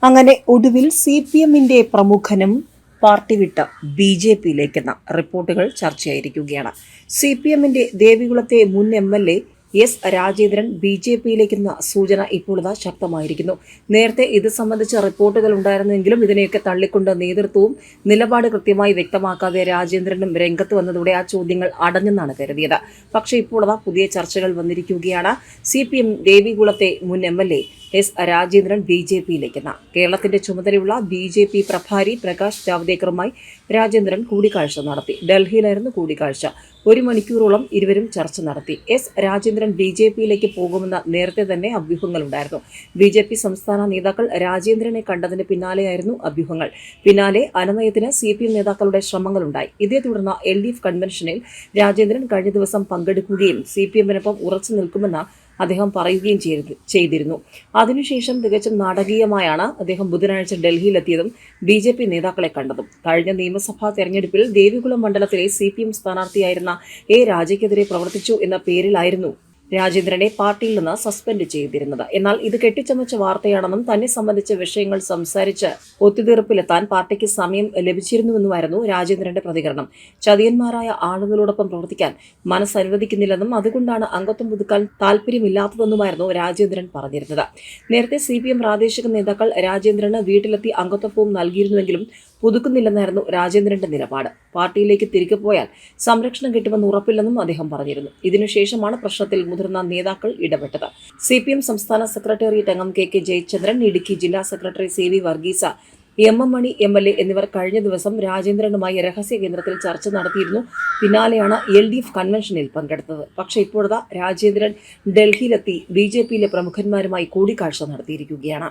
അങ്ങനെ ഒടുവിൽ CPM-ന്റെ പ്രമുഖനും പാർട്ടി വിട്ട് BJP-യിലേക്കെന്ന റിപ്പോർട്ടുകൾ ചർച്ചയായിരിക്കുകയാണ്. CPM-ന്റെ ദേവികുളത്തെ മുൻ MLA S. രാജേന്ദ്രൻ BJP-യിലേക്കെന്ന സൂചന ഇപ്പോൾ ശക്തമായിരിക്കുന്നു. നേരത്തെ ഇത് സംബന്ധിച്ച റിപ്പോർട്ടുകൾ ഉണ്ടായിരുന്നെങ്കിലും ഇതിനെയൊക്കെ തള്ളിക്കൊണ്ട് നേതൃത്വവും നിലപാട് കൃത്യമായി വ്യക്തമാക്കാതെ രാജേന്ദ്രനും രംഗത്ത് വന്നതോടെ ആ ചോദ്യങ്ങൾ അടഞ്ഞെന്നാണ് കരുതിയത്. പക്ഷേ ഇപ്പോൾ പുതിയ ചർച്ചകൾ വന്നിരിക്കുകയാണ്. CPM ദേവികുളത്തെ മുൻ MLA S. രാജേന്ദ്രൻ BJP-യിലേക്കെന്ന കേരളത്തിന്റെ ചുമതലയുള്ള BJP പ്രഭാരി പ്രകാശ് ജാവ്ദേക്കറുമായി രാജേന്ദ്രൻ കൂടിക്കാഴ്ച നടത്തി. ഡൽഹിയിലായിരുന്നു കൂടിക്കാഴ്ച. 1 മണിക്കൂറോളം ഇരുവരും ചർച്ച നടത്തി. S. രാജേന്ദ്രൻ BJP-യിലേക്ക് പോകുമെന്ന നേരത്തെ തന്നെ അഭ്യൂഹങ്ങളുണ്ടായിരുന്നു. BJP സംസ്ഥാന നേതാക്കൾ രാജേന്ദ്രനെ കണ്ടതിന് പിന്നാലെയായിരുന്നു അഭ്യൂഹങ്ങൾ. പിന്നാലെ അനുനയത്തിന് CPM നേതാക്കളുടെ ശ്രമങ്ങളുണ്ടായി. ഇതേ തുടർന്ന് LDF കൺവെൻഷനിൽ രാജേന്ദ്രൻ കഴിഞ്ഞ ദിവസം പങ്കെടുക്കുകയും CPM-നൊപ്പം ഉറച്ചു നിൽക്കുമെന്ന് അദ്ദേഹം പറയുകയും ചെയ്തിരുന്നു. അതിനുശേഷം തികച്ചും നാടകീയമായാണ് അദ്ദേഹം ബുധനാഴ്ച ഡൽഹിയിലെത്തിയതും BJP നേതാക്കളെ കണ്ടതും. കഴിഞ്ഞ നിയമസഭാ തെരഞ്ഞെടുപ്പിൽ ദേവികുളം മണ്ഡലത്തിലെ CPM സ്ഥാനാർത്ഥിയായിരുന്ന A. രാജയ്ക്കെതിരെ പ്രവർത്തിച്ചു എന്ന പേരിലായിരുന്നു രാജേന്ദ്രനെ പാർട്ടിയിൽ നിന്ന് സസ്പെൻഡ് ചെയ്തിരുന്നത്. എന്നാൽ ഇത് കെട്ടിച്ചമച്ച വാർത്തയാണെന്നും തന്നെ സംബന്ധിച്ച വിഷയങ്ങൾ സംസാരിച്ച് ഒത്തുതീർപ്പിലെത്താൻ പാർട്ടിക്ക് സമയം ലഭിച്ചിരുന്നുവെന്നുമായിരുന്നു രാജേന്ദ്രന്റെ പ്രതികരണം. ചതിയന്മാരായ ആളുകളോടൊപ്പം പ്രവർത്തിക്കാൻ മനസ്സനുവദിക്കുന്നില്ലെന്നും അതുകൊണ്ടാണ് അംഗത്വം പുതുക്കാൻ താല്പര്യമില്ലാത്തതെന്നുമായിരുന്നു രാജേന്ദ്രൻ പറഞ്ഞിരുന്നത്. നേരത്തെ CPM പ്രാദേശിക നേതാക്കൾ രാജേന്ദ്രന് വീട്ടിലെത്തി അംഗത്വവും നൽകിയിരുന്നുവെങ്കിലും പുതുക്കുന്നില്ലെന്നായിരുന്നു രാജേന്ദ്രന്റെ നിലപാട്. പാർട്ടിയിലേക്ക് തിരികെ പോയാൽ സംരക്ഷണം കിട്ടുമെന്ന് ഉറപ്പില്ലെന്നും അദ്ദേഹം പറഞ്ഞിരുന്നു. ഇതിനുശേഷമാണ് പ്രശ്നത്തിൽ മുതിർന്ന നേതാക്കൾ ഇടപെട്ടത്. CPM സംസ്ഥാന സെക്രട്ടേറിയറ്റ് അംഗം KK ജയചന്ദ്രൻ, ഇടുക്കി ജില്ലാ സെക്രട്ടറി CV വർഗീസ, MM മണി MLA എന്നിവർ കഴിഞ്ഞ ദിവസം രാജേന്ദ്രനുമായി രഹസ്യ കേന്ദ്രത്തിൽ ചർച്ച നടത്തിയിരുന്നു. പിന്നാലെയാണ് LDF കൺവെൻഷനിൽ പങ്കെടുത്തത്. പക്ഷേ ഇപ്പോഴത്തെ രാജേന്ദ്രൻ ഡൽഹിയിലെത്തി BJP-യിലെ പ്രമുഖന്മാരുമായി കൂടിക്കാഴ്ച നടത്തിയിരിക്കുകയാണ്.